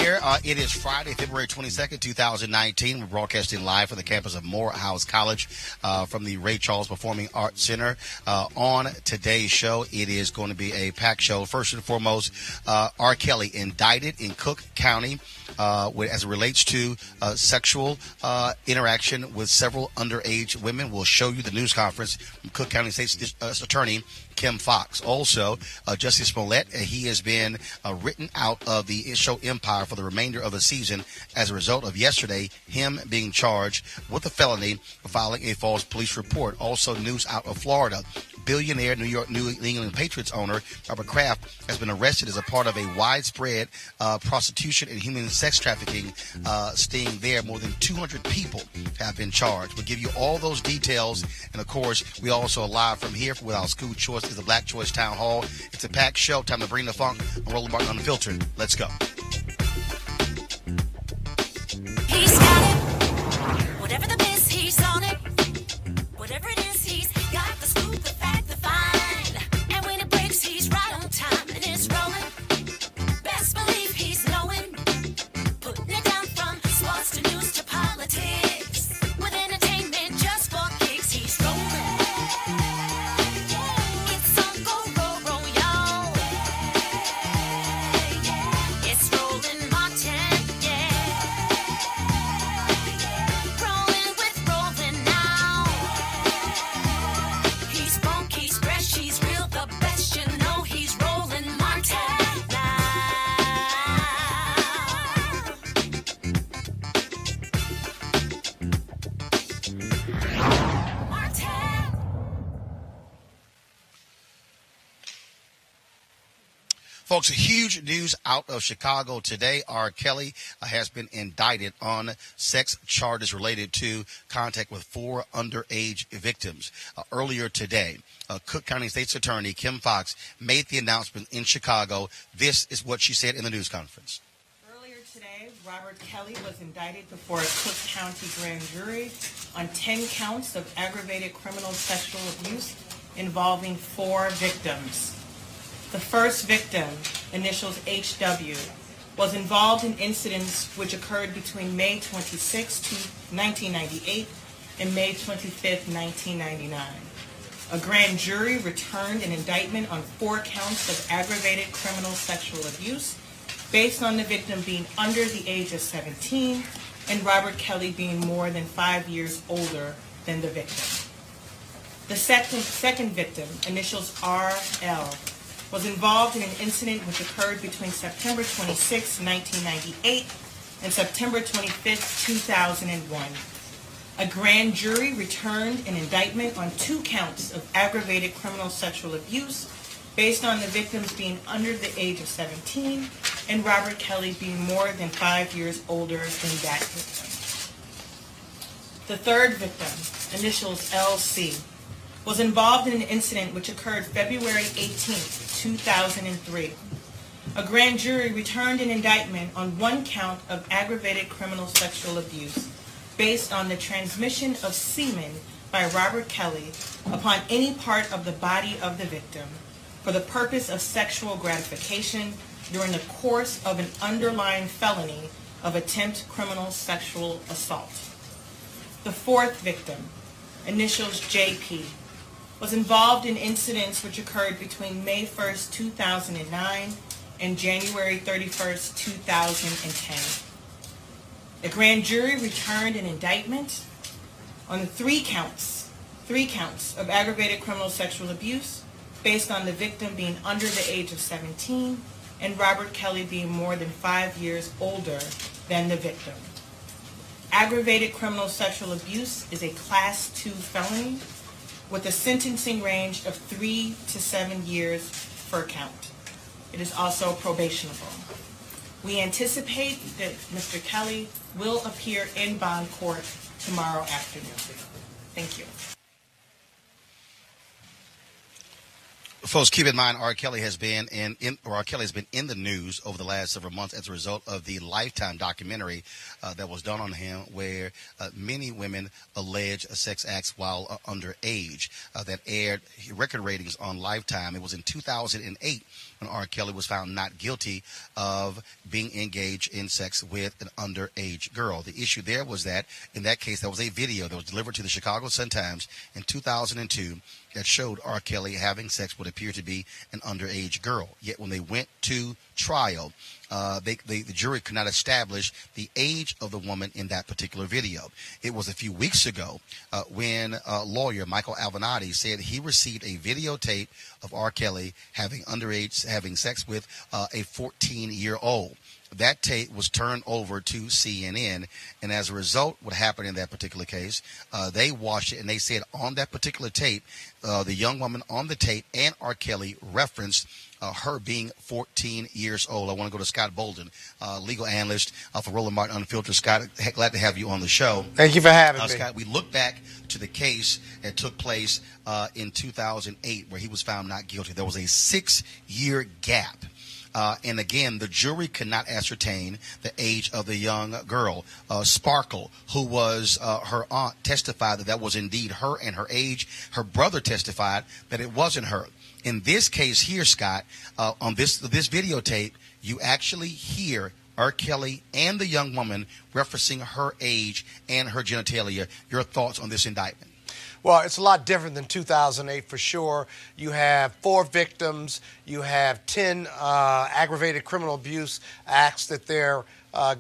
here. It is Friday, February 22nd, 2019. We're broadcasting live from the campus of Morehouse College from the Ray Charles Performing Arts Center. On today's show, it is going to be a packed show. First and foremost, R.Kelly indicted in Cook County as it relates to sexual interaction with several underage women. We'll show you the news conference from Cook County State's Attorney Kim Foxx. Also, Jussie Smollett, he has been written out of the show Empire for the remainder of the season as a result of yesterday him being charged with a felony for filing a false police report. Also, news out of Florida. Billionaire New England Patriots owner Robert Kraft has been arrested as a part of a widespread prostitution and human sex trafficking sting there. More than 200 people have been charged. We'll give you all those details. And, of course, we also are live from here with our school choice is the Black Choice Town Hall. It's a packed show. Time to bring the funk. I'm Roland Martin Unfiltered. Let's go. He's got it. Whatever the miss, he's on it. Whatever it is, he's got the scoop, the fact, the find. And when it breaks, he's right on time. And it's rolling. Best believe he's knowing. Putting it down from sports to news to politics. With entertainment just for kicks, he's rolling. It's on go, y'all. It's Roland Martin, yeah. Rolling with Roland now. He's funky, he's fresh, he's real, the best, you know he's Roland Martin now. Martin. Folks, huge news out of Chicago today. R.Kelly has been indicted on sex charges related to contact with 4 underage victims. Earlier today, Cook County State's Attorney Kim Foxx made the announcement in Chicago. This is what she said in the news conference. Earlier today, Robert Kelly was indicted before a Cook County grand jury on 10 counts of aggravated criminal sexual abuse involving 4 victims. The first victim, initials HW, was involved in incidents which occurred between May 26, 1998 and May 25, 1999. A grand jury returned an indictment on 4 counts of aggravated criminal sexual abuse based on the victim being under the age of 17 and Robert Kelly being more than 5 years older than the victim. The second victim, initials RL, was involved in an incident which occurred between September 26, 1998 and September 25, 2001. A grand jury returned an indictment on 2 counts of aggravated criminal sexual abuse based on the victims being under the age of 17 and Robert Kelly being more than 5 years older than that victim. The third victim, initials LC, was involved in an incident which occurred February 18, 2003. A grand jury returned an indictment on 1 count of aggravated criminal sexual abuse based on the transmission of semen by Robert Kelly upon any part of the body of the victim for the purpose of sexual gratification during the course of an underlying felony of attempt criminal sexual assault. The fourth victim, initials JP, was involved in incidents which occurred between May 1, 2009 and January 31, 2010. The grand jury returned an indictment on 3 counts of aggravated criminal sexual abuse based on the victim being under the age of 17 and Robert Kelly being more than 5 years older than the victim. Aggravated criminal sexual abuse is a Class 2 felony with a sentencing range of 3 to 7 years per count. It is also probationable. We anticipate that Mr. Kelly will appear in bond court tomorrow afternoon. Thank you. Folks, keep in mind, R.Kelly has been in the news over the last several months as a result of the Lifetime documentary that was done on him, where many women allege sex acts while underage. That aired record ratings on Lifetime. It was in 2008 when R.Kelly was found not guilty of being engaged in sex with an underage girl. The issue there was that, in that case, there was a video that was delivered to the Chicago Sun-Times in 2002 that showed R. Kelly having sex with what appeared to be an underage girl. Yet when they went to trial, the jury could not establish the age of the woman in that particular video. It was a few weeks ago when lawyer Michael Avenatti said he received a videotape of R. Kelly having sex with a 14-year-old. That tape was turned over to CNN, and as a result, what happened in that particular case, they watched it, and they said on that particular tape, the young woman on the tape and R. Kelly referenced her being 14 years old. I want to go to Scott Bolden, legal analyst for Roland Martin Unfiltered. Scott, glad to have you on the show. Thank you for having me. Scott, we look back to the case that took place in 2008 where he was found not guilty. There was a 6-year gap. And again, the jury could not ascertain the age of the young girl. Sparkle, who was her aunt, testified that was indeed her and her age. Her brother testified that it wasn't her. In this case here, Scott, on this videotape, you actually hear R. Kelly and the young woman referencing her age and her genitalia. Your thoughts on this indictment? Well, it's a lot different than 2008 for sure. You have 4 victims. You have 10 aggravated criminal abuse acts that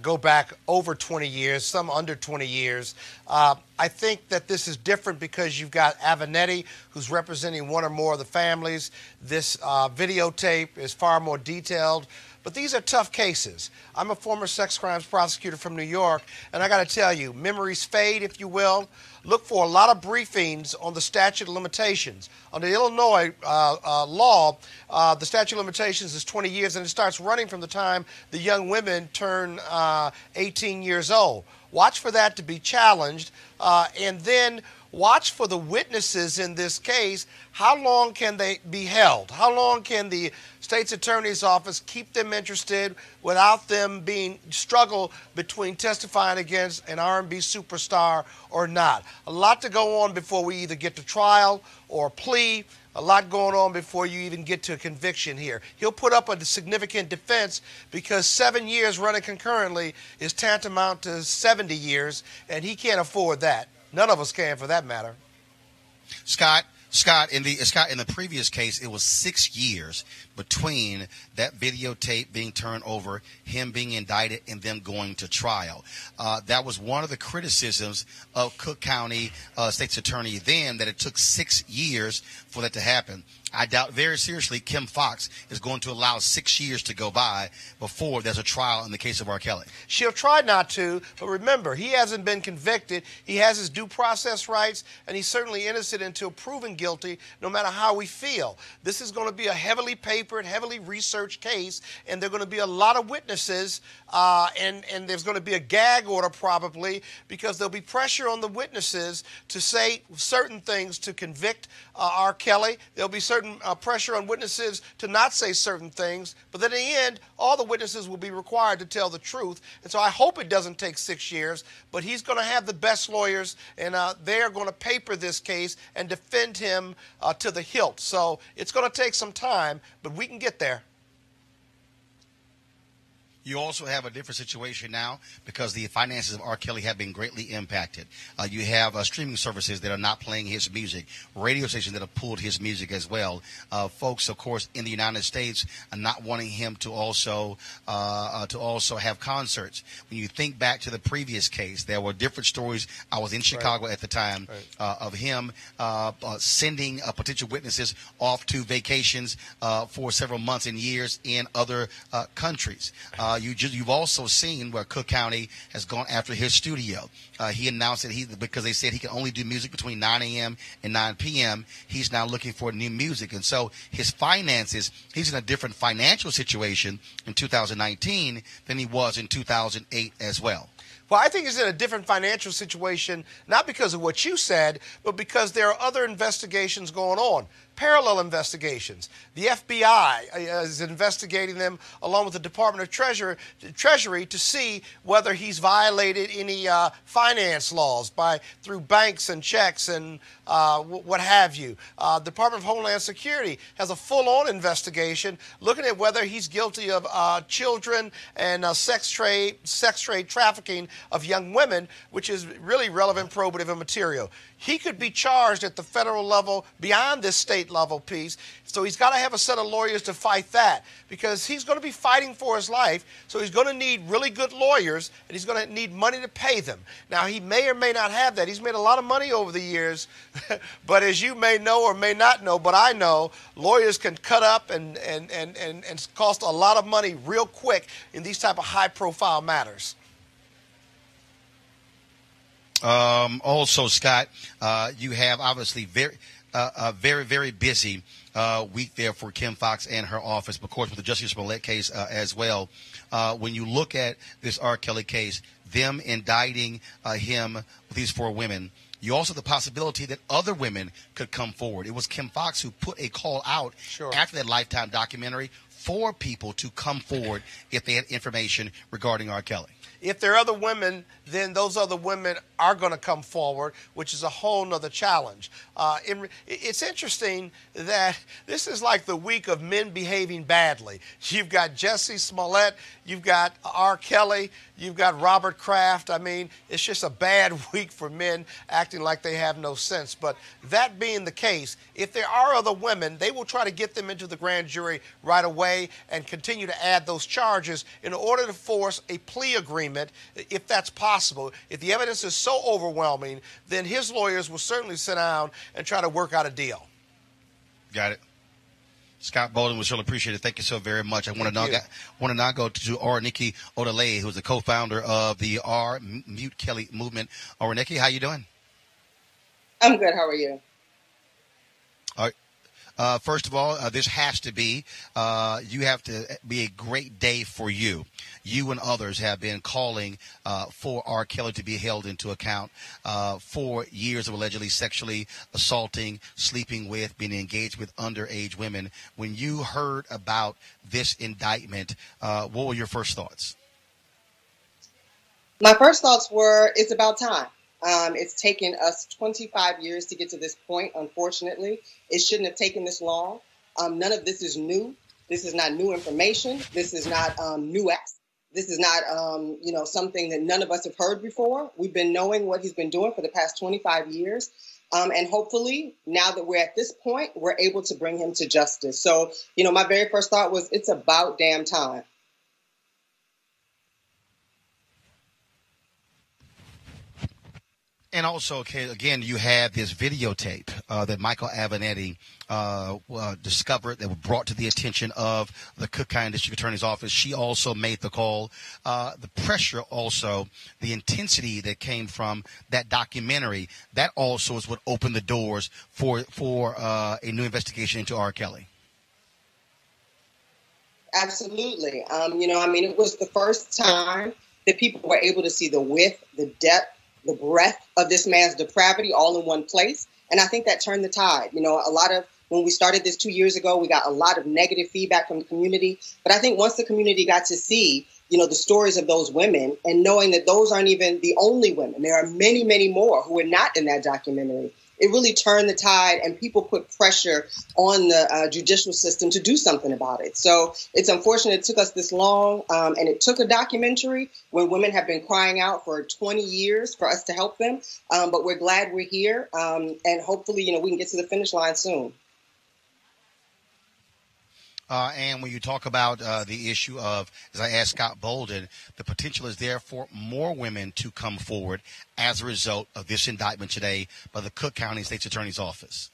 go back over 20 years, some under 20 years. I think that this is different because you've got Avenatti, who's representing one or more of the families. This videotape is far more detailed. But these are tough cases. I'm a former sex crimes prosecutor from New York, and I got to tell you, memories fade, if you will. Look for a lot of briefings on the statute of limitations. Under Illinois law, the statute of limitations is 20 years, and it starts running from the time the young women turn 18 years old. Watch for that to be challenged, and then watch for the witnesses in this case. How long can they be held? How long can the state's attorney's office keep them interested without them being struggle between testifying against an R&B superstar or not? A lot to go on before we either get to trial or plea. A lot going on before you even get to a conviction here. He'll put up a significant defense because 7 years running concurrently is tantamount to 70 years, and he can't afford that. None of us can, for that matter. Scott, in the previous case, it was 6 years between that videotape being turned over, him being indicted, and them going to trial. That was one of the criticisms of Cook County State's Attorney then, that it took 6 years for that to happen. I doubt very seriously Kim Foxx is going to allow 6 years to go by before there's a trial in the case of R. Kelly. She'll try not to, but remember, he hasn't been convicted. He has his due process rights, and he's certainly innocent until proven guilty, no matter how we feel. This is going to be a heavily papered, heavily researched case, and there are going to be a lot of witnesses, and there's going to be a gag order probably, because there'll be pressure on the witnesses to say certain things to convict R. Kelly. There'll be certain pressure on witnesses to not say certain things, but then in the end, all the witnesses will be required to tell the truth. And so I hope it doesn't take 6 years, but he's going to have the best lawyers, and they are going to paper this case and defend him to the hilt. So it's going to take some time, but we can get there. You also have a different situation now because the finances of R. Kelly have been greatly impacted. You have streaming services that are not playing his music, radio stations that have pulled his music as well. Folks, of course, in the United States are not wanting him to also have concerts. When you think back to the previous case, there were different stories. I was in Chicago at the time of him sending potential witnesses off to vacations for several months and years in other countries. You've also seen where Cook County has gone after his studio. He announced that because they said he can only do music between 9 a.m. and 9 p.m., he's now looking for new music. And so his finances, he's in a different financial situation in 2019 than he was in 2008 as well. Well, I think he's in a different financial situation, not because of what you said, but because there are other investigations going on. parallel investigations. The FBI is investigating them along with the Department of Treasury to see whether he's violated any finance laws through banks and checks and what have you. The Department of Homeland Security has a full-on investigation looking at whether he's guilty of children and sex trade trafficking of young women, which is really relevant, probative, and material. He could be charged at the federal level beyond this state level piece. So he's got to have a set of lawyers to fight that, because he's going to be fighting for his life. So he's going to need really good lawyers, and he's going to need money to pay them. Now, he may or may not have that. He's made a lot of money over the years. But as you may know or may not know, but I know, lawyers can cut up and cost a lot of money real quick in these type of high-profile matters. Also, Scott, you have obviously very busy week there for Kim Foxx and her office, of course, with the Jussie Smollett case as well. When you look at this R.Kelly case, them indicting him with these 4 women, you also have the possibility that other women could come forward. It was Kim Foxx who put a call out after that Lifetime documentary for people to come forward if they had information regarding R.Kelly. If there are other women, then those other women are going to come forward, which is a whole nother challenge. It's interesting that this is like the week of men behaving badly. You've got Jussie Smollett, you've got R.Kelly, you've got Robert Kraft. I mean, it's just a bad week for men acting like they have no sense. But that being the case, if there are other women, they will try to get them into the grand jury right away and continue to add those charges in order to force a plea agreement, if that's possible. If the evidence is so overwhelming, then his lawyers will certainly sit down and try to work out a deal. Got it. Scott Bolden, we certainly appreciate it. Thank you so very much. I want to now go to R.Nikki Odele, who's the co-founder of the Mute Kelly movement. R.Nikki, how you doing? I'm good. How are you? All right. First of all, this has to be, you have to be a great day for you. You and others have been calling for R. Kelly to be held into account for years of allegedly sexually assaulting, sleeping with, being engaged with underage women. When you heard about this indictment, what were your first thoughts? My first thoughts were, it's about time. It's taken us 25 years to get to this point, unfortunately. It shouldn't have taken this long. None of this is new. This is not new information. This is not new acts. This is not, something that none of us have heard before. We've been knowing what he's been doing for the past 25 years. And hopefully, now that we're at this point, we're able to bring him to justice. So, my very first thought was, it's about damn time. And also, okay, again, you have this videotape that Michael Avenatti discovered that was brought to the attention of the Cook County District Attorney's Office. She also made the call. The pressure also, the intensity that came from that documentary, that also is what opened the doors for a new investigation into R. Kelly. Absolutely. It was the first time that people were able to see the width, the depth, the breadth of this man's depravity all in one place. And I think that turned the tide. When we started this 2 years ago, we got a lot of negative feedback from the community. But I think once the community got to see, the stories of those women and knowing that those aren't even the only women, there are many, many more who are not in that documentary. It really turned the tide, and people put pressure on the judicial system to do something about it. So it's unfortunate it took us this long, and it took a documentary when women have been crying out for 20 years for us to help them. But we're glad we're here, and hopefully, we can get to the finish line soon. And when you talk about the issue of, as I asked Scott Bolden, the potential is there for more women to come forward as a result of this indictment today by the Cook County State's Attorney's Office.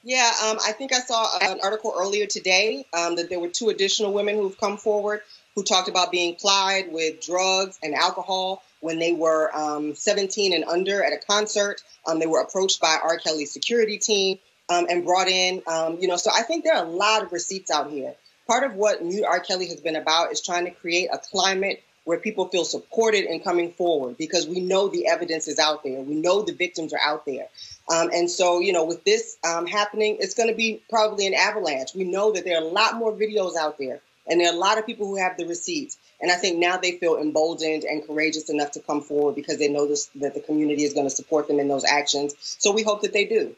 Yeah, I think I saw an article earlier today that there were 2 additional women who've come forward who talked about being plied with drugs and alcohol when they were 17 and under at a concert. They were approached by R. Kelly's security team. And brought in, so I think there are a lot of receipts out here. Part of what Mute R. Kelly has been about is trying to create a climate where people feel supported in coming forward, because we know the evidence is out there. We know the victims are out there. And so, with this happening, it's going to be probably an avalanche. We know that there are a lot more videos out there, and there are a lot of people who have the receipts. And I think now they feel emboldened and courageous enough to come forward because they know that the community is going to support them in those actions. So we hope that they do.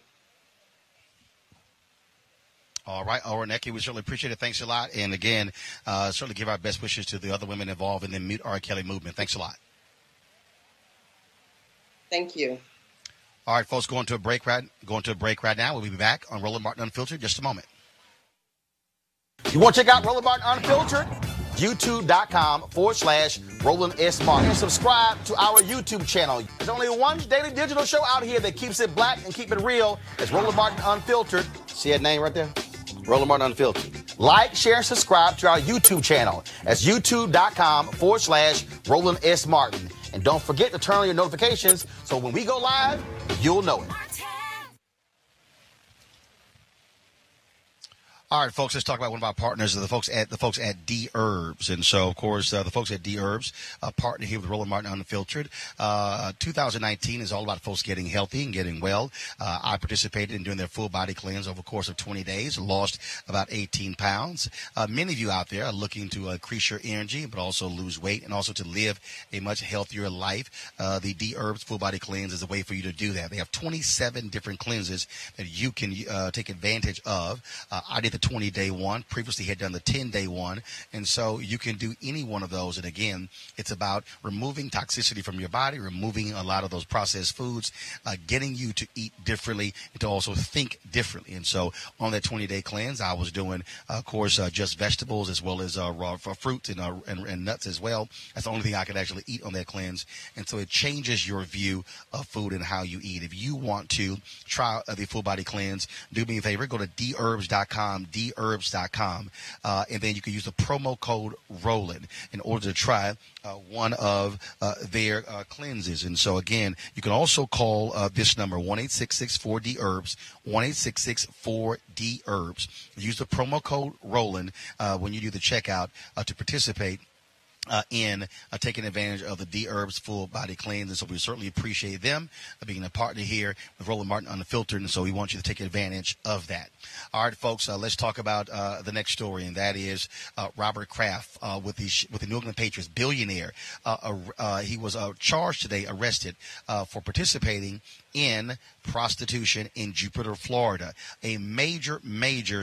All right, Nikki, we certainly appreciate it. Thanks a lot. And again, certainly give our best wishes to the other women involved in the Mute R.Kelly movement. Thanks a lot. Thank you. All right, folks, going to a break right now. We'll be back on Roland Martin Unfiltered in just a moment. You want to check out Roland Martin Unfiltered? YouTube.com/Roland S. Martin. And subscribe to our YouTube channel. There's only one daily digital show out here that keeps it black and keep it real. It's Roland Martin Unfiltered. See that name right there? Roland Martin Unfiltered. Like, share, and subscribe to our YouTube channel. That's YouTube.com/Roland S. Martin. And don't forget to turn on your notifications so when we go live, you'll know it. All right, folks, let's talk about one of our partners, the folks at D Herbs. And so, of course, the folks at D Herbs partner here with Roland Martin Unfiltered. 2019 is all about folks getting healthy and getting well. I participated in doing their full body cleanse over the course of 20 days, lost about 18 pounds. Many of you out there are looking to increase your energy, but also lose weight and also to live a much healthier life. The D Herbs full body cleanse is a way for you to do that. They have 27 different cleanses that you can take advantage of. I did the 20-day one. Previously had done the 10-day one. And so you can do any one of those. And again, it's about removing toxicity from your body, removing a lot of those processed foods, getting you to eat differently and to also think differently. And so on that 20-day cleanse, I was doing, of course, just vegetables as well as raw fruits and nuts as well. That's the only thing I could actually eat on that cleanse. And so it changes your view of food and how you eat. If you want to try the full body cleanse, do me a favor, go to dherbs.com, dherbs.com, and then you can use the promo code Roland in order to try one of their cleanses. And so again, you can also call this number 1-866-4-DHERBS, 1-866-4-DHERBS. Use the promo code Roland when you do the checkout to participate in taking advantage of the D Herbs full body cleanse. And so we certainly appreciate them being a partner here with Roland Martin Unfiltered. And so we want you to take advantage of that. All right, folks, let's talk about the next story, and that is Robert Kraft with the New England Patriots, billionaire. He was charged today, arrested for participating in prostitution in Jupiter, Florida, a major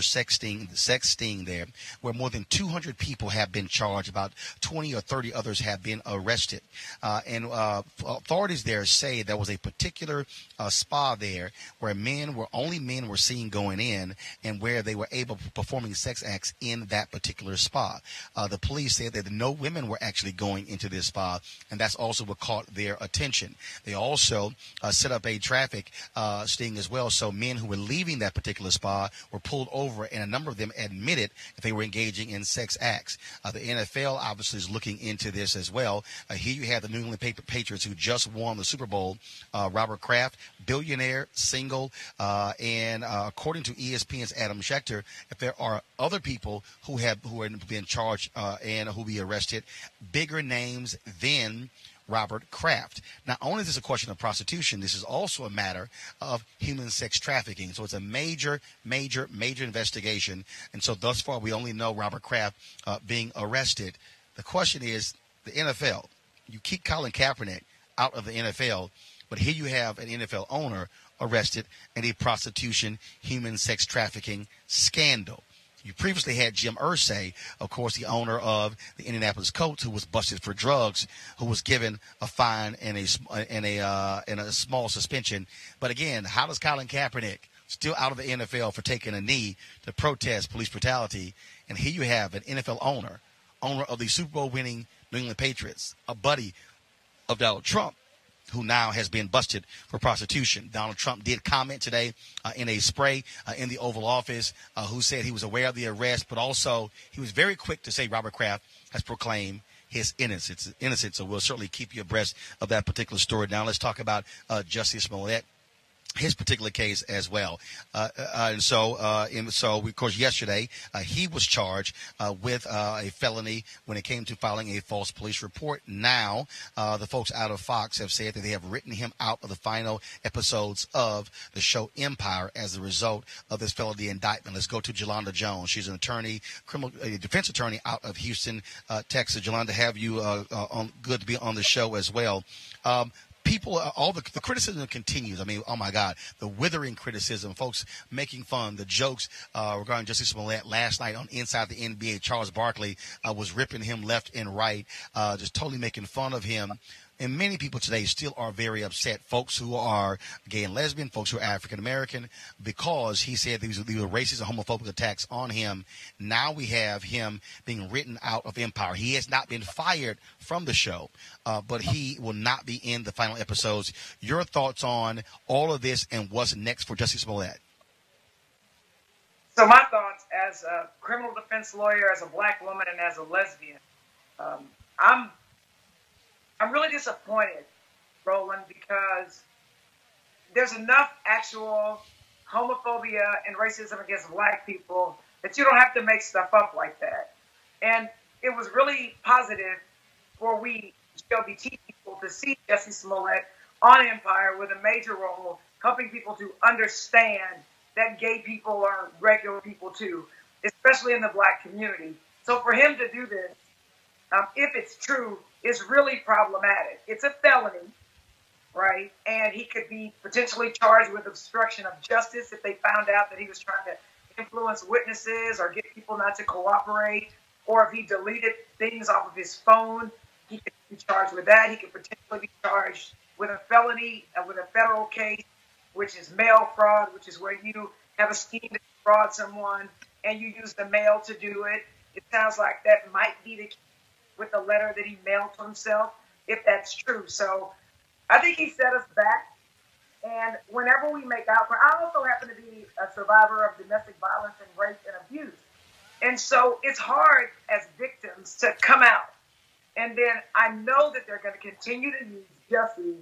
sex sting there, where more than 200 people have been charged. About 20 or 30 others have been arrested. And authorities there say there was a particular spa there where only men were seen going in, and where they were performing sex acts in that particular spa. The police said that no women were actually going into this spa, and that's also what caught their attention. They also set up a traffic sting as well. So men who were leaving that particular spa were pulled over, and a number of them admitted that they were engaging in sex acts. The NFL obviously is looking into this as well. Here you have the New England Patriots, who just won the Super Bowl. Robert Kraft, billionaire, single, and according to ESPN's Adam Schefter, if there are other people who are being charged and who will be arrested, bigger names than Robert Kraft. Not only is this a question of prostitution, this is also a matter of human sex trafficking. So it's a major investigation. And so thus far, we only know Robert Kraft being arrested. The question is, the NFL, you keep Colin Kaepernick out of the NFL, but here you have an NFL owner arrested in a prostitution, human sex trafficking scandal. You previously had Jim Irsay, of course, the owner of the Indianapolis Colts, who was busted for drugs, who was given a fine and a small suspension. But again, how does Colin Kaepernick, still out of the NFL for taking a knee to protest police brutality, and here you have an NFL owner of the Super Bowl winning New England Patriots, a buddy of Donald Trump, who now has been busted for prostitution. Donald Trump did comment today in a spray in the Oval Office, who said he was aware of the arrest, but also he was very quick to say Robert Kraft has proclaimed his innocence. So we'll certainly keep you abreast of that particular story. Now let's talk about Jussie Smollett. his particular case as well. And so, of course, yesterday, he was charged with a felony when it came to filing a false police report. Now, the folks out of Fox have said that they have written him out of the final episodes of the show Empire as a result of this felony indictment. Let's go to Jolanda Jones. She's an attorney, a defense attorney out of Houston, Texas. Jolanda, have you good to be on the show as well. People, all the criticism continues. I mean, oh my God, the withering criticism, folks making fun, the jokes regarding Jussie Smollett last night on Inside the NBA. Charles Barkley was ripping him left and right, just totally making fun of him. And many people today still are very upset, folks who are gay and lesbian, folks who are African-American, because he said these were racist and homophobic attacks on him. Now we have him being written out of Empire. He has not been fired from the show, but he will not be in the final episodes. Your thoughts on all of this and what's next for Jussie Smollett? So my thoughts as a criminal defense lawyer, as a black woman, and as a lesbian, I'm really disappointed, Roland, because there's enough actual homophobia and racism against black people that you don't have to make stuff up like that. And it was really positive for we LGBT people to see Jussie Smollett on Empire with a major role, helping people to understand that gay people are regular people too, especially in the black community. So for him to do this, if it's true, is really problematic. It's a felony, right? And he could be potentially charged with obstruction of justice if they found out that he was trying to influence witnesses or get people not to cooperate, or if he deleted things off of his phone, he could be charged with that. He could potentially be charged with a felony, with a federal case, which is mail fraud, which is where you have a scheme to fraud someone and you use the mail to do it. It sounds like that might be the case with the letter that he mailed to himself, if that's true. So I think he set us back. And whenever we make out, I also happen to be a survivor of domestic violence and rape and abuse. And so it's hard as victims to come out. And then I know that they're going to continue to use Jussie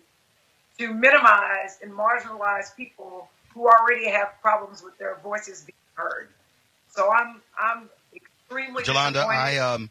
to minimize and marginalize people who already have problems with their voices being heard. So I'm extremely Jolanda,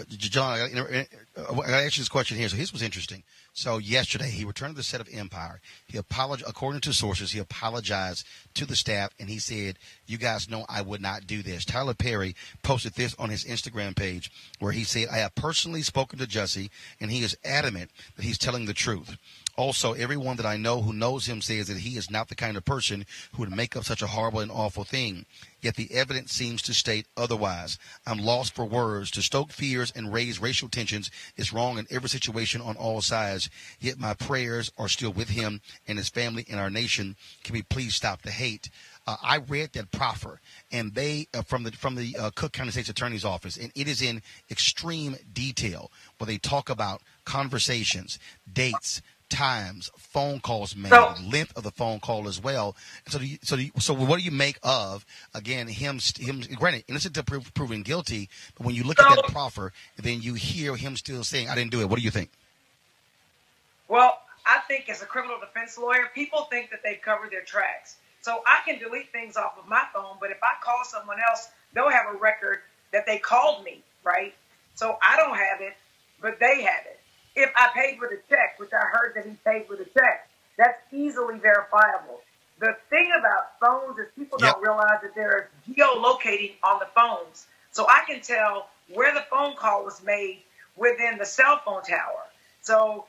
John, I got to ask you this question here. So this was interesting. So yesterday, he returned to the set of Empire. He apologized, according to sources, he apologized to the staff, and he said, you guys know I would not do this. Tyler Perry posted this on his Instagram page where he said, I have personally spoken to Jussie, and he is adamant that he's telling the truth. Also, everyone that I know who knows him says that he is not the kind of person who would make up such a horrible and awful thing. Yet the evidence seems to state otherwise. I'm lost for words. To stoke fears and raise racial tensions is wrong in every situation on all sides. Yet my prayers are still with him and his family and our nation. Can we please stop the hate? I read that proffer, and they from the Cook County State's Attorney's Office, and it is in extreme detail where they talk about conversations, dates, times, phone calls made, length of the phone call as well. So what do you make of, again, him granted innocent to proven guilty, but when you look at that proffer, then you hear him still saying, I didn't do it. What do you think? Well, I think as a criminal defense lawyer, people think that they've covered their tracks. So I can delete things off of my phone, but if I call someone else, they'll have a record that they called me, right? So I don't have it, but they have it. If I paid with a check, which I heard that he paid with a check, that's easily verifiable. The thing about phones is people don't realize that there is geolocating on the phones. So I can tell where the phone call was made within the cell phone tower. So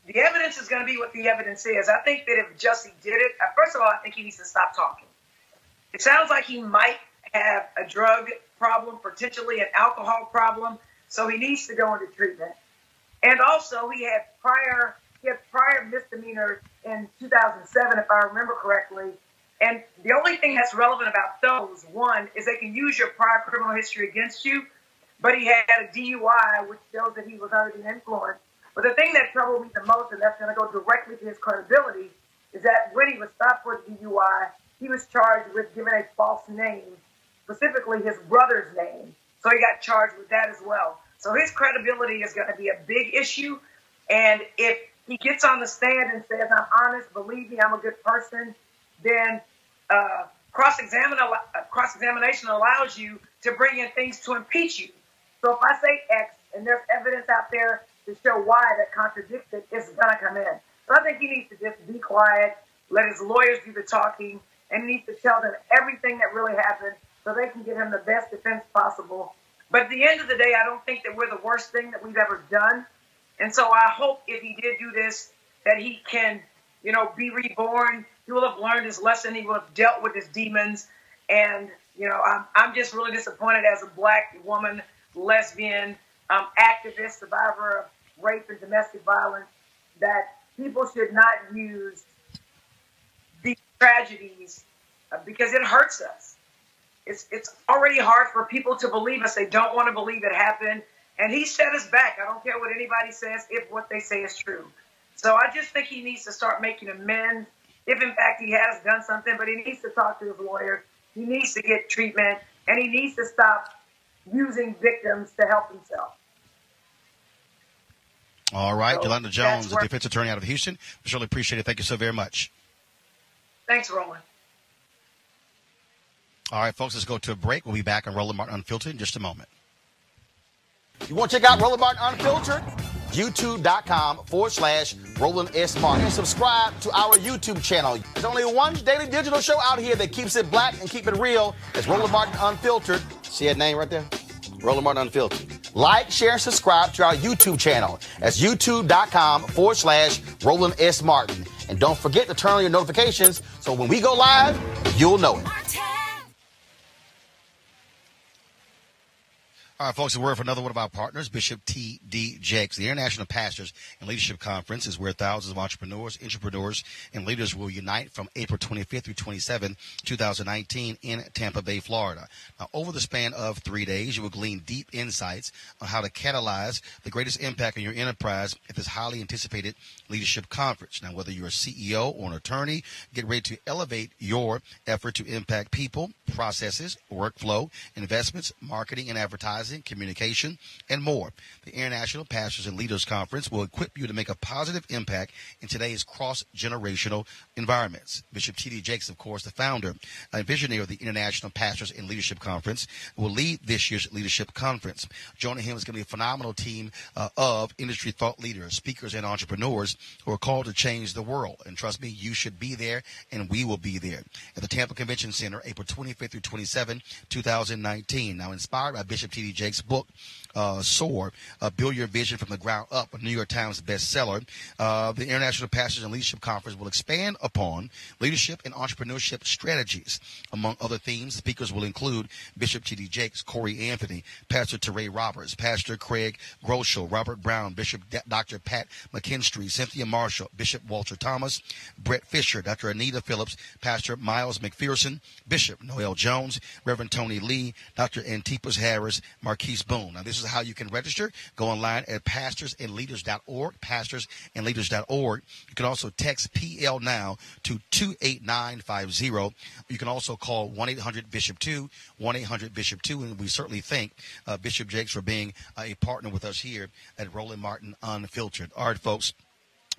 the evidence is going to be what the evidence is. I think that if Jussie did it, first of all, I think he needs to stop talking. It sounds like he might have a drug problem, potentially an alcohol problem, so he needs to go into treatment. And also, he had prior misdemeanors in 2007, if I remember correctly. And the only thing that's relevant about those, one, is they can use your prior criminal history against you. But he had a DUI, which shows that he was under the influence. But the thing that troubled me the most, and that's going to go directly to his credibility, is that when he was stopped for DUI, he was charged with giving a false name, specifically his brother's name. So he got charged with that as well. So his credibility is going to be a big issue. And if he gets on the stand and says, I'm honest, believe me, I'm a good person, then cross-examination allows you to bring in things to impeach you. So if I say X and there's evidence out there to show Y that contradicts it, it's going to come in. So I think he needs to just be quiet, let his lawyers do the talking, and he needs to tell them everything that really happened so they can give him the best defense possible. But at the end of the day, I don't think that we're the worst thing that we've ever done. And so I hope if he did do this, that he can, be reborn. He will have learned his lesson. He will have dealt with his demons. And, I'm just really disappointed as a Black woman, lesbian, activist, survivor of rape and domestic violence, that people should not use these tragedies because it hurts us. It's already hard for people to believe us. They don't want to believe it happened. And he set us back. I don't care what anybody says if what they say is true. So I just think he needs to start making amends if, in fact, he has done something. But he needs to talk to his lawyer. He needs to get treatment. And he needs to stop using victims to help himself. All right. So Yolanda Jones, the defense attorney out of Houston. We surely appreciate it. Thank you so very much. Thanks, Roland. All right, folks, let's go to a break. We'll be back on Roland Martin Unfiltered in just a moment. You want to check out Roland Martin Unfiltered? YouTube.com/Roland S. Martin. And subscribe to our YouTube channel. There's only one daily digital show out here that keeps it black and keep it real. It's Roland Martin Unfiltered. See that name right there? Roland Martin Unfiltered. Like, share, and subscribe to our YouTube channel. That's YouTube.com/Roland S. Martin. And don't forget to turn on your notifications so when we go live, you'll know it. All right, folks, a word for another one of our partners, Bishop T.D. Jakes. The International Pastors and Leadership Conference is where thousands of entrepreneurs, and leaders will unite from April 25th through 27th, 2019 in Tampa Bay, Florida. Now, over the span of 3 days, you will glean deep insights on how to catalyze the greatest impact on your enterprise at this highly anticipated leadership conference. Now, whether you're a CEO or an attorney, get ready to elevate your effort to impact people, processes, workflow, investments, marketing and advertising, communication, and more. The International Pastors and Leaders Conference will equip you to make a positive impact in today's cross-generational environments. Bishop T.D. Jakes, of course, the founder and visionary of the International Pastors and Leadership Conference, will lead this year's leadership conference. Joining him is going to be a phenomenal team of industry thought leaders, speakers, and entrepreneurs who are called to change the world. And trust me, you should be there, and we will be there at the Tampa Convention Center, April 25th through 27th, 2019. Now, inspired by Bishop T.D. Jakes' book, Soar, Build Your Vision from the Ground Up, a New York Times bestseller, the International Pastors and Leadership Conference will expand upon leadership and entrepreneurship strategies. Among other themes, speakers will include Bishop T.D. Jakes, Corey Anthony, Pastor Teray Roberts, Pastor Craig Groeschel, Robert Brown, Bishop Dr. Pat McKinstry, Cynthia Marshall, Bishop Walter Thomas, Brett Fisher, Dr. Anita Phillips, Pastor Miles McPherson, Bishop Noel Jones, Reverend Tony Lee, Dr. Antipas Harris, Marquise Boone. Now, this is how you can register. Go online at pastorsandleaders.org, pastorsandleaders.org. You can also text PL now to 28950. You can also call 1-800-BISHOP-2, 1-800-BISHOP-2, and we certainly thank Bishop Jakes for being a partner with us here at Roland Martin Unfiltered. All right, folks.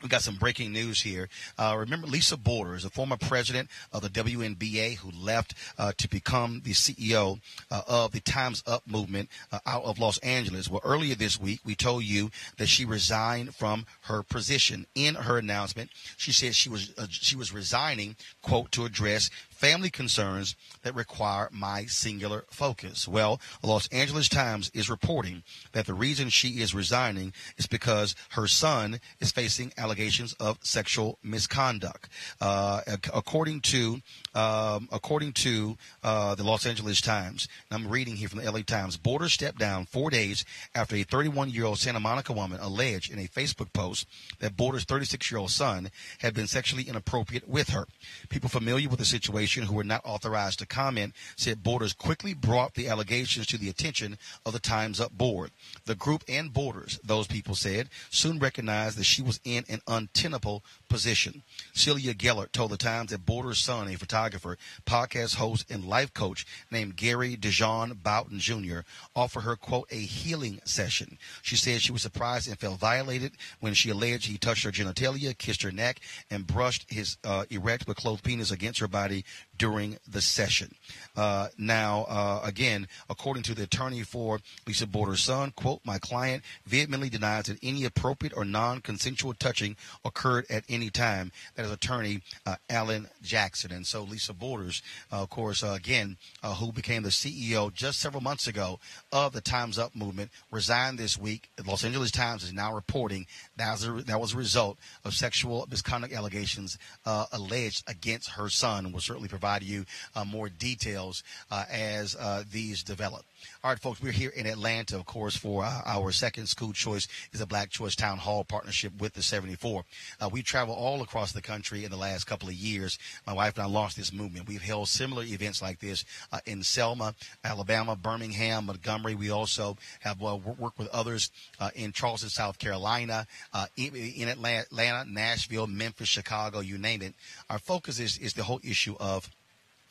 We got some breaking news here. Remember, Lisa Borders, a former president of the WNBA who left to become the CEO of the Time's Up movement out of Los Angeles. Well, earlier this week, we told you that she resigned from her position. In her announcement, she said she was resigning, quote, to address family concerns that require my singular focus. Well, the Los Angeles Times is reporting that the reason she is resigning is because her son is facing allegations of sexual misconduct. According to the Los Angeles Times, and I'm reading here from the LA Times, Borders stepped down 4 days after a 31-year-old Santa Monica woman alleged in a Facebook post that Borders' 36-year-old son had been sexually inappropriate with her. People familiar with the situation administration, who were not authorized to comment, said Borders quickly brought the allegations to the attention of the Time's Up board. The group and Borders, those people said, soon recognized that she was in an untenable position. Celia Gellert told the Times that Borders' son, a photographer, podcast host, and life coach named Gary Dijon Boughton Jr., offered her, quote, a healing session. She said she was surprised and felt violated when she alleged he touched her genitalia, kissed her neck, and brushed his erect but clothed penis against her body during the session. Again, according to the attorney for Lisa Borders' son, quote, my client vehemently denies that any appropriate or non-consensual touching occurred at any time. That is attorney Alan Jackson. And so Lisa Borders, of course, who became the CEO just several months ago of the Time's Up movement, resigned this week. The Los Angeles Times is now reporting that was a result of sexual misconduct allegations alleged against her son. And we'll certainly provide you more details as these develop. All right, folks, we're here in Atlanta, of course, for our second School Choice is a Black Choice Town Hall partnership with the 74. We travel all across the country in the last couple of years. My wife and I launched this movement. We've held similar events like this in Selma, Alabama, Birmingham, Montgomery. We also have worked with others in Charleston, South Carolina, in Atlanta, Nashville, Memphis, Chicago, you name it. Our focus is the whole issue of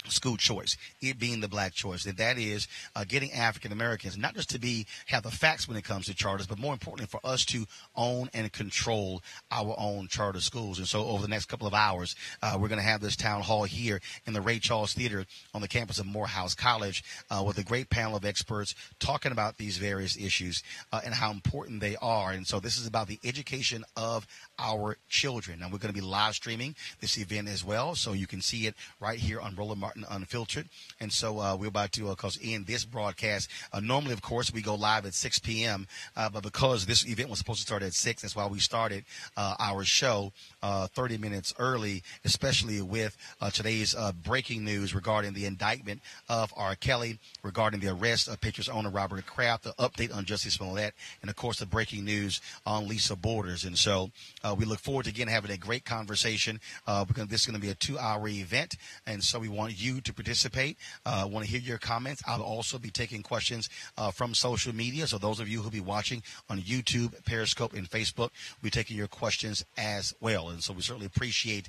school choice, it being the black choice, and that is getting African Americans not just to have the facts when it comes to charters, but more importantly for us to own and control our own charter schools. And so over the next couple of hours, we're going to have this town hall here in the Ray Charles Theater on the campus of Morehouse College with a great panel of experts talking about these various issues and how important they are. And so this is about the education of our children. Now, we're going to be live streaming this event as well, so you can see it right here on Roland Martin Unfiltered. And so we're about to, end this broadcast. Normally, of course, we go live at 6 p.m., but because this event was supposed to start at 6, that's why we started our show 30 minutes early, especially with today's breaking news regarding the indictment of R.Kelly, regarding the arrest of Pictures owner Robert Kraft, the update on Jussie Smollett, and, of course, the breaking news on Lisa Borders. And so we look forward to, again, having a great conversation because this is going to be a 2-hour event, and so we want you to participate. Want to hear your comments. I'll also be taking questions from social media, so those of you who will be watching on YouTube, Periscope, and Facebook, we'll be taking your questions as well. And so we certainly appreciate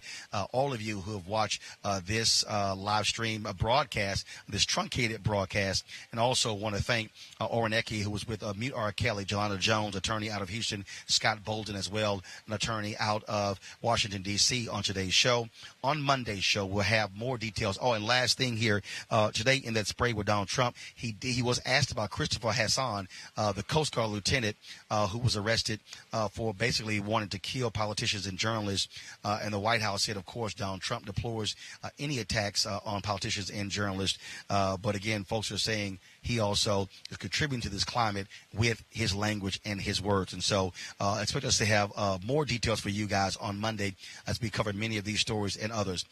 all of you who have watched this live stream broadcast, this truncated broadcast, and also want to thank Orenecki, who was with Mute R.Kelly, Jelana Jones, attorney out of Houston, Scott Bolden as well, an attorney out of Washington, D.C. on today's show. On Monday's show, we'll have more details. Oh, and last thing here, today in that spray with Donald Trump, he was asked about Christopher Hassan, the Coast Guard lieutenant who was arrested for basically wanting to kill politicians and journalists. And the White House said, of course, Donald Trump deplores any attacks on politicians and journalists. But again, folks are saying he also is contributing to this climate with his language and his words. And so expect us to have more details for you guys on Monday as we cover many of these stories and others.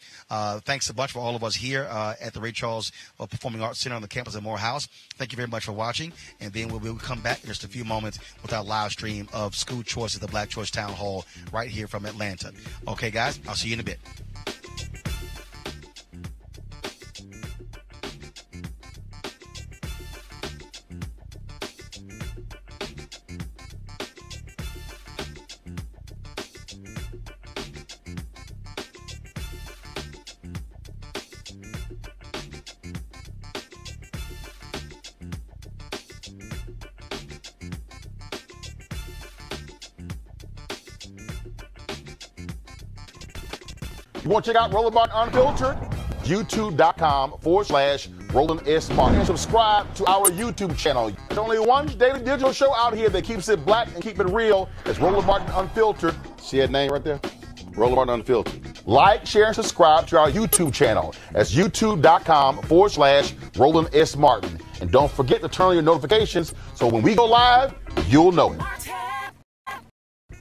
Thanks a bunch for all of us here at the Ray Charles Performing Arts Center on the campus of Morehouse. Thank you very much for watching. And then we'll come back in just a few moments with our live stream of School Choice at the Black Choice Town Hall right here from Atlanta. Okay, guys, I'll see you in a bit. You want to check out Roland Martin Unfiltered? YouTube.com/Roland S. Martin. And subscribe to our YouTube channel. There's only one daily digital show out here that keeps it black and keep it real. It's Roland Martin Unfiltered. See that name right there? Roland Martin Unfiltered. Like, share, and subscribe to our YouTube channel. That's YouTube.com/Roland S. Martin. And don't forget to turn on your notifications so when we go live, you'll know it.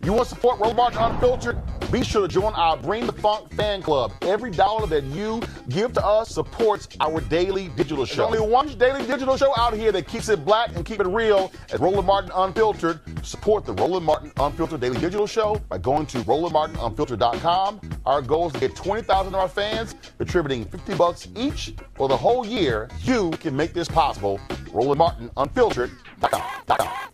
You want to support Roland Martin Unfiltered? Be sure to join our Bring the Funk fan club. Every dollar that you give to us supports our daily digital show. There's only one daily digital show out here that keeps it black and keep it real as Roland Martin Unfiltered. Support the Roland Martin Unfiltered Daily Digital Show by going to RolandMartinUnfiltered.com. Our goal is to get 20,000 of our fans contributing $50 each for the whole year. You can make this possible. Roland Martin Unfiltered.com.